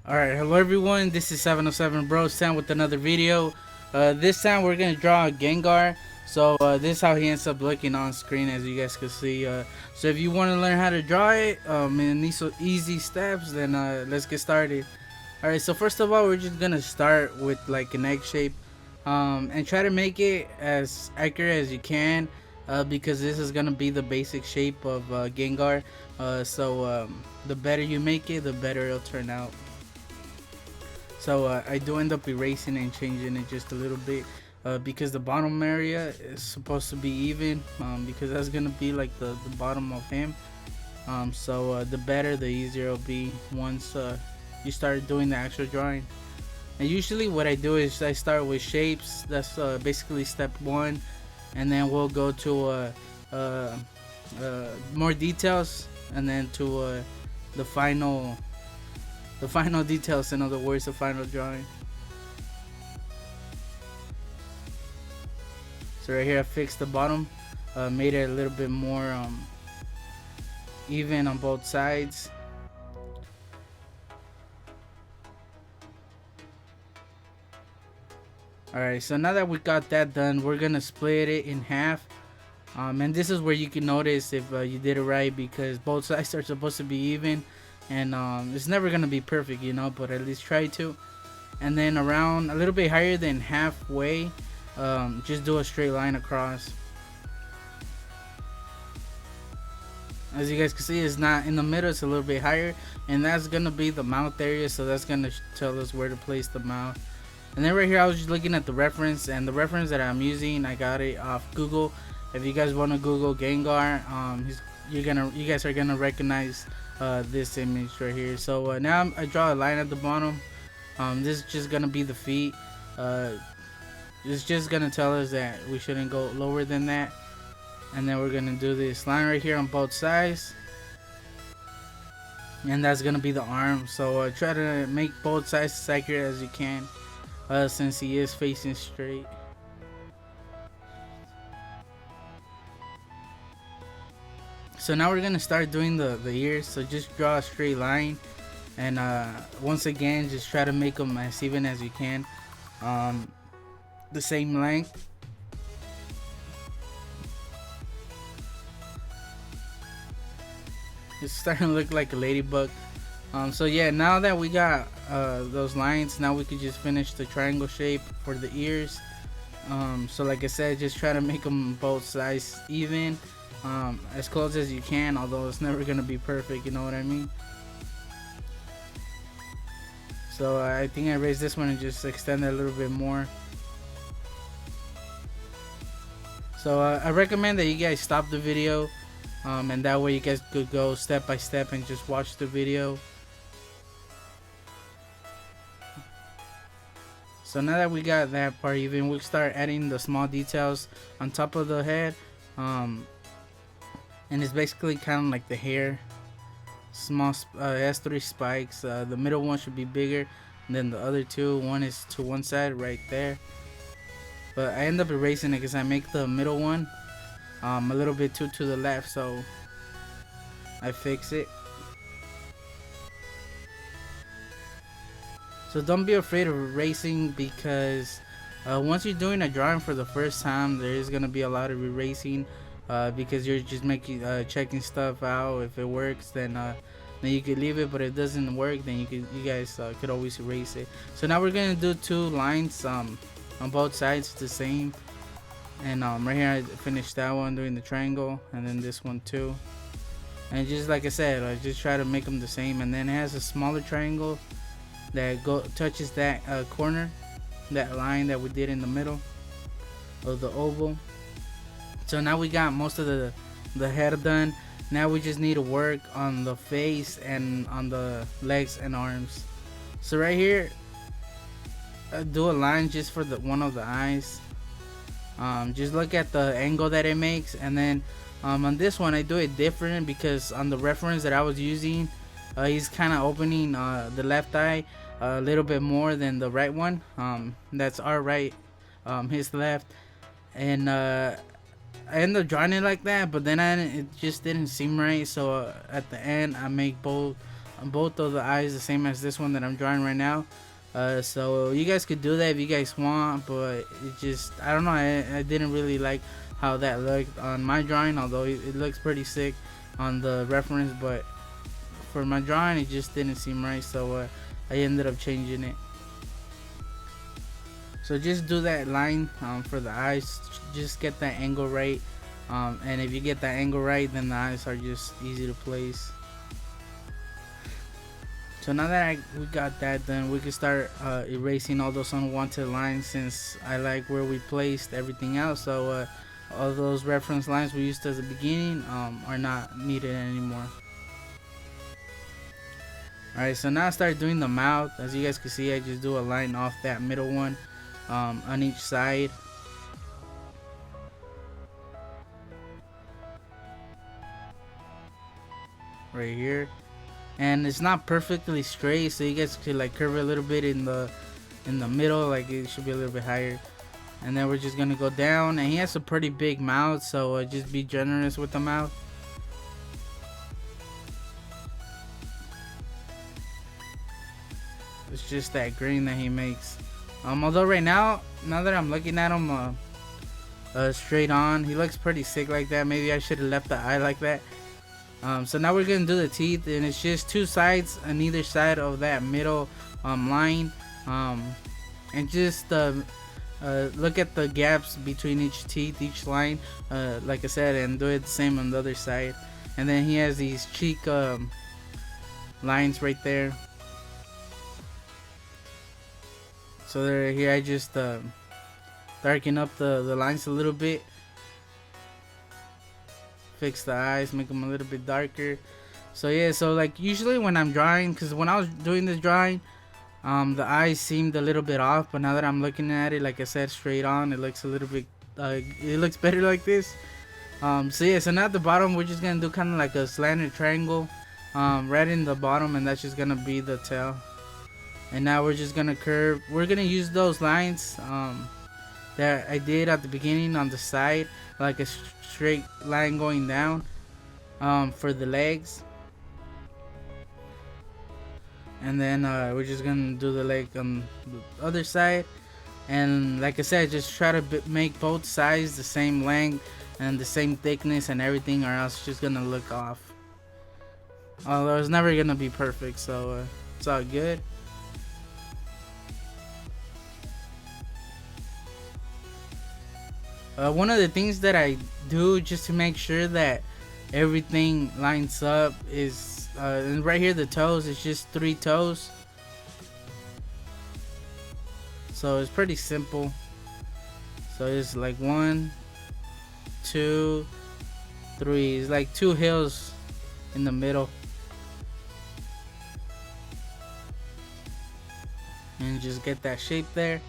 Alright, hello everyone, this is 707 Bros Town with another video. This time we're going to draw a Gengar. So this is how he ends up looking on screen, as you guys can see. So if you want to learn how to draw it in these easy steps, then let's get started. Alright, so first of all, we're just going to start with like an egg shape. And try to make it as accurate as you can, because this is going to be the basic shape of Gengar. The better you make it, the better it'll turn out. So I do end up erasing and changing it just a little bit, because the bottom area is supposed to be even, because that's gonna be like the bottom of him. The better, the easier it'll be once you start doing the actual drawing. And usually what I do is I start with shapes. That's basically step one, and then we'll go to more details, and then to the final details, in other words, the final drawing. So right here I fixed the bottom, made it a little bit more even on both sides. Alright, so now that we got that done, we're gonna split it in half. And this is where you can notice if you did it right, because both sides are supposed to be even. And it's never gonna be perfect, you know, but at least try to. And then around a little bit higher than halfway, just do a straight line across. As you guys can see, it's not in the middle, it's a little bit higher, and that's gonna be the mouth area, so that's gonna tell us where to place the mouth. And then right here I was just looking at the reference, and the reference that I'm using, I got it off Google. If you guys want to Google Gengar, you guys are gonna recognize this image right here. So now I draw a line at the bottom. This is just gonna be the feet. It's just gonna tell us that we shouldn't go lower than that. And then we're gonna do this line right here on both sides, and that's gonna be the arm. So try to make both sides as accurate as you can, since he is facing straight. So now we're gonna start doing the ears. So just draw a straight line, and once again, just try to make them as even as you can, the same length. It's starting to look like a ladybug. So yeah, now that we got those lines, now we could just finish the triangle shape for the ears. So like I said, just try to make them both sides even, as close as you can, although it's never gonna be perfect, you know what I mean. So I think I raised this one and just extend it a little bit more. So I recommend that you guys stop the video, and that way you guys could go step by step and just watch the video. So now that we got that part even, we'll start adding the small details on top of the head. And it's basically kind of like the hair. Small, it has 3 spikes. The middle one should be bigger than the other two. One is to one side right there, but I end up erasing it because I make the middle one a little bit too to the left, so I fix it. So don't be afraid of erasing, because once you're doing a drawing for the first time, there is gonna be a lot of erasing, because you're just making checking stuff out. If it works, then you could leave it, but if it doesn't work, then you guys could always erase it. So now we're gonna do 2 lines on both sides, the same. And right here I finished that one doing the triangle, and then this one too. And just like I said, I just try to make them the same. And then it has a smaller triangle that touches that corner, that line that we did in the middle of the oval. So now we got most of the head done. Now we just need to work on the face and on the legs and arms. So right here, do a line just for one of the eyes. Just look at the angle that it makes, and then on this one I do it different, because on the reference that I was using, he's kind of opening the left eye a little bit more than the right one. That's our right, his left. And I ended up drawing it like that, but then it just didn't seem right. So at the end I make both both of the eyes the same as this one that I'm drawing right now. So you guys could do that if you guys want, but it just, I don't know, I didn't really like how that looked on my drawing, although it looks pretty sick on the reference, but for my drawing it just didn't seem right, so I ended up changing it. So just do that line for the eyes, just get that angle right, and if you get that angle right, then the eyes are just easy to place. So now that we got that done, we can start erasing all those unwanted lines, since I like where we placed everything else. So all those reference lines we used at the beginning are not needed anymore. Alright, so now I start doing the mouth. As you guys can see, I just do a line off that middle one on each side. Right here. And it's not perfectly straight, so you guys could like curve it a little bit in the middle, like it should be a little bit higher. And then we're just gonna go down, and he has a pretty big mouth, so just be generous with the mouth. It's just that grin that he makes. Although right now that I'm looking at him straight on, he looks pretty sick like that. Maybe I should have left the eye like that. So now we're gonna do the teeth, and it's just two sides on either side of that middle line, and just look at the gaps between each teeth, each line, like I said, and do it the same on the other side. And then he has these cheek lines right there. So there, here I just darken up the lines a little bit. Fix the eyes, make them a little bit darker. So yeah, so like usually when I'm drawing, because when I was doing this drawing, the eyes seemed a little bit off, but now that I'm looking at it, like I said, straight on, it looks a little bit it looks better like this. So yeah, so now at the bottom we're just gonna do kind of like a slanted triangle right in the bottom, and that's just gonna be the tail. And now we're just gonna curve, we're gonna use those lines that I did at the beginning on the side, like a straight line going down for the legs. And then we're just gonna do the leg on the other side, and like I said, just try to make both sides the same length and the same thickness and everything, or else it's just gonna look off. Although it's never gonna be perfect, so it's all good. One of the things that I do just to make sure that everything lines up is and right here the toes, it's just 3 toes, so it's pretty simple. So it's like 1, 2, 3, it's like 2 hills in the middle, and just get that shape there.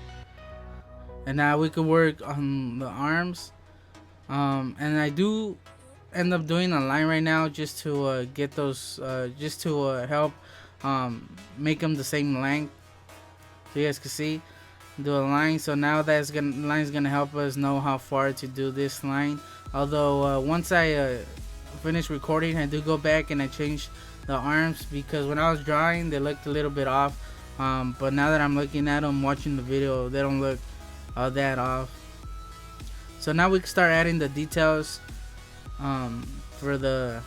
And now we could work on the arms, and I do end up doing a line right now just to get those just to help make them the same length, so you guys can see, do a line. So now that's line's gonna help us know how far to do this line. Although once I finish recording, I do go back and I change the arms, because when I was drawing they looked a little bit off, but now that I'm looking at them watching the video, they don't look that off. So now we can start adding the details for the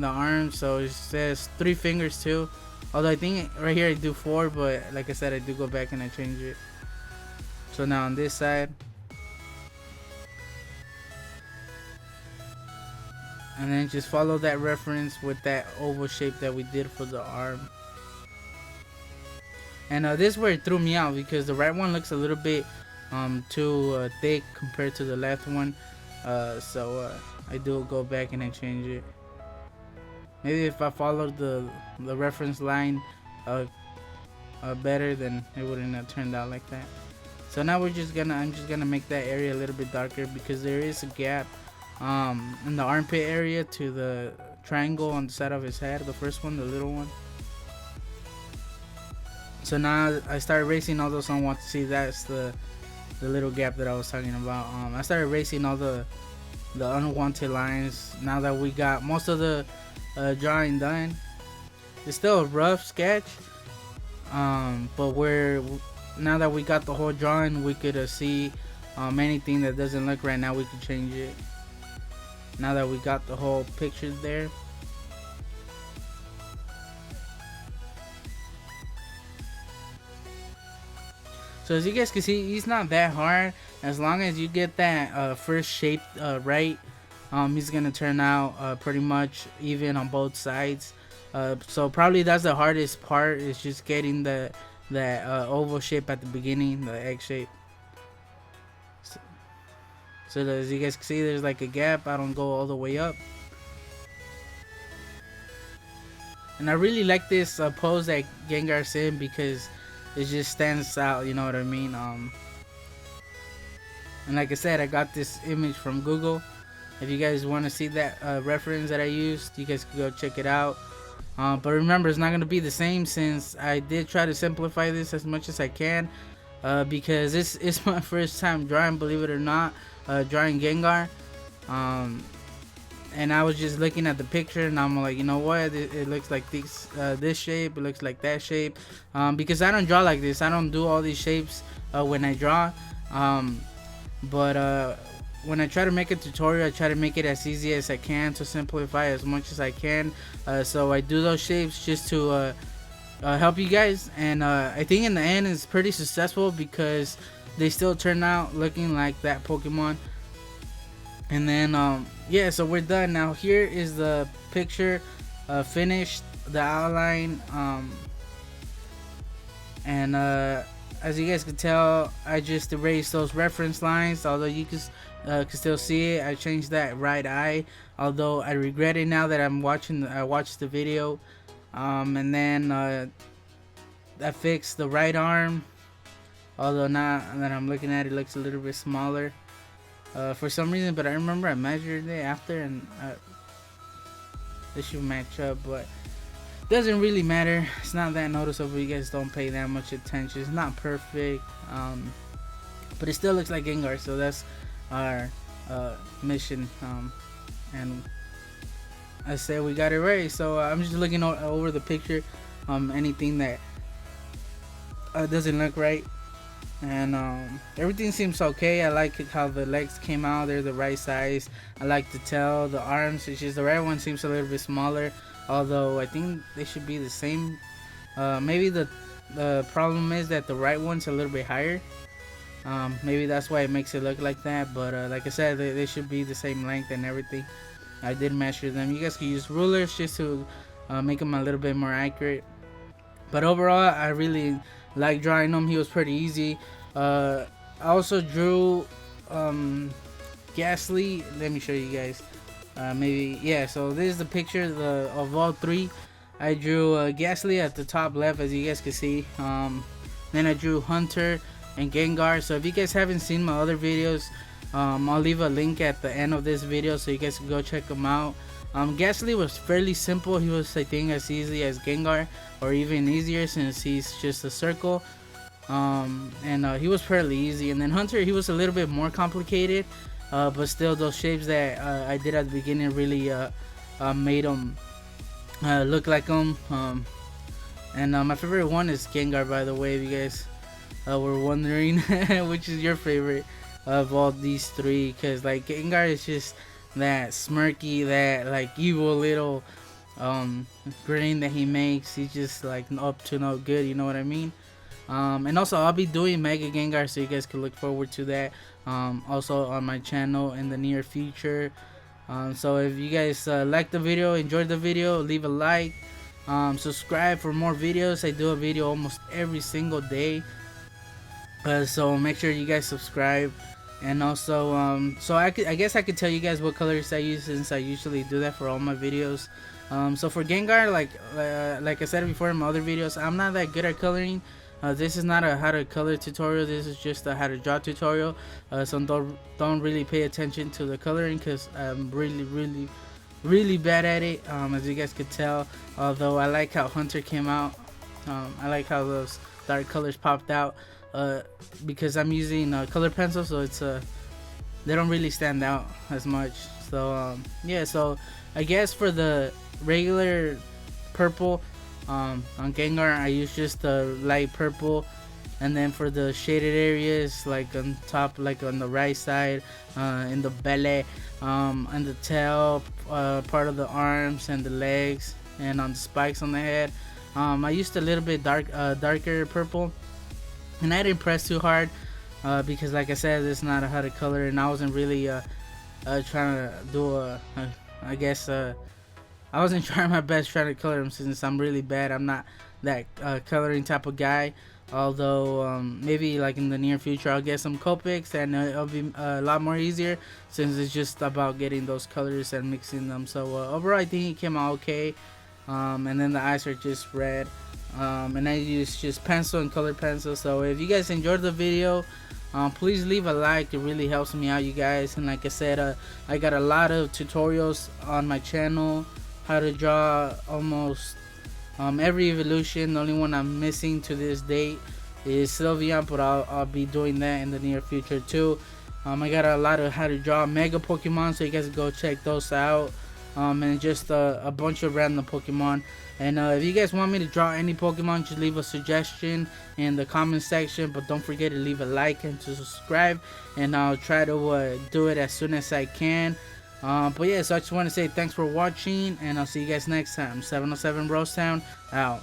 arms. So it says 3 fingers too, although I think right here I do 4, but like I said, I do go back and I change it. So now on this side, and then just follow that reference with that oval shape that we did for the arm. And this is where it threw me out, because the right one looks a little bit too thick compared to the left one, so I do go back and I change it. Maybe if I followed the reference line better, then it wouldn't have turned out like that. So now I'm just gonna make that area a little bit darker, because there is a gap in the armpit area to the triangle on the side of his head, the first one, the little one. So now I start erasing all those unwanted. See, that's the little gap that I was talking about. I started erasing all the unwanted lines now that we got most of the drawing done. it's still a rough sketch. But we're now that we got the whole drawing, we could see anything that doesn't look right. Now we can change it. Now that we got the whole picture there. So as you guys can see, he's not that hard. As long as you get that first shape right, he's gonna turn out pretty much even on both sides. So probably that's the hardest part, is just getting that oval shape at the beginning, the egg shape. So as you guys can see, there's like a gap. I don't go all the way up. And I really like this pose that Gengar's in, because it just stands out, you know what I mean? And like I said, I got this image from Google. If you guys want to see that reference that I used, you guys can go check it out. But remember, it's not going to be the same, since I did try to simplify this as much as I can. Because this is my first time drawing, believe it or not, drawing Gengar. And I was just looking at the picture, and I'm like, you know what, it looks like this shape, it looks like that shape. Because I don't draw like this. I don't do all these shapes when I draw. But when I try to make a tutorial, I try to make it as easy as I can, to simplify as much as I can. So I do those shapes just to help you guys. And I think in the end it's pretty successful, because they still turn out looking like that Pokemon. And then yeah, so we're done. Now here is the picture finished, the outline, and as you guys can tell, I just erased those reference lines, although you can still see it. I changed that right eye, although I regret it now that I watched the video. And then I fixed the right arm, although now that I'm looking at it, it looks a little bit smaller for some reason. But I remember I measured it after, and this should match up, but doesn't really matter. It's not that noticeable. You guys don't pay that much attention. It's not perfect, but it still looks like Gengar. So that's our mission, and I said we got it right. So I'm just looking over the picture, anything that doesn't look right, and everything seems okay. I like how the legs came out. They're the right size. I like the tail, the arms. It's just the right one seems a little bit smaller, although I think they should be the same. Maybe the problem is that the right one's a little bit higher. Maybe that's why it makes it look like that. But like I said, they should be the same length and everything. I did measure them. You guys can use rulers just to make them a little bit more accurate. But overall, I really like drawing him. He was pretty easy. I also drew Gastly. Let me show you guys. Maybe, yeah. So this is the picture of all three. I drew Gastly at the top left, as you guys can see. Then I drew Hunter and Gengar. So if you guys haven't seen my other videos, I'll leave a link at the end of this video, so you guys can go check them out. Gastly was fairly simple. He was, I think, as easy as Gengar, or even easier, since he's just a circle. And he was fairly easy. And then Hunter, he was a little bit more complicated, but still those shapes that I did at the beginning really made him look like him. And my favorite one is Gengar, by the way, if you guys were wondering which is your favorite of all these three, because like Gengar is just that smirky, that like evil little grin that he makes. He's just like up to no good, you know what I mean? And also I'll be doing Mega Gengar, so you guys can look forward to that also on my channel in the near future. So if you guys like the video, enjoyed the video, leave a like, subscribe for more videos. I do a video almost every single day, so make sure you guys subscribe. And also so I guess I could tell you guys what colors I use, since I usually do that for all my videos. So for Gengar, like I said before in my other videos, I'm not that good at coloring. This is not a how to color tutorial. This is just a how to draw tutorial. So don't really pay attention to the coloring, because I'm really bad at it, as you guys could tell. Although I like how Hunter came out. I like how those dark colors popped out, because I'm using color pencil, so it's they don't really stand out as much. So yeah, so I guess for the regular purple, On Gengar, I use just the light purple, and then for the shaded areas, like on top, like on the right side, in the belly, and the tail, part of the arms and the legs, and on the spikes on the head, I used a little bit darker purple, and I didn't press too hard, because like I said, it's not a hard color, and I wasn't really trying to do I guess I wasn't trying my best trying to color them, since I'm really bad. I'm not that coloring type of guy. Although maybe like in the near future I'll get some Copics, and it'll be a lot more easier, since it's just about getting those colors and mixing them. So overall I think it came out okay. And then the eyes are just red. And I use just pencil and color pencil. So if you guys enjoyed the video, please leave a like. It really helps me out, you guys. And like I said, I got a lot of tutorials on my channel, how to draw almost every evolution. The only one I'm missing to this date is Sylveon, but I'll be doing that in the near future too. I got a lot of how to draw mega Pokemon, so you guys go check those out. And just a bunch of random Pokemon. And if you guys want me to draw any Pokemon, just leave a suggestion in the comment section. But don't forget to leave a like and to subscribe, and I'll try to do it as soon as I can. But yeah, so I just want to say thanks for watching, and I'll see you guys next time. 707 Rosetown out.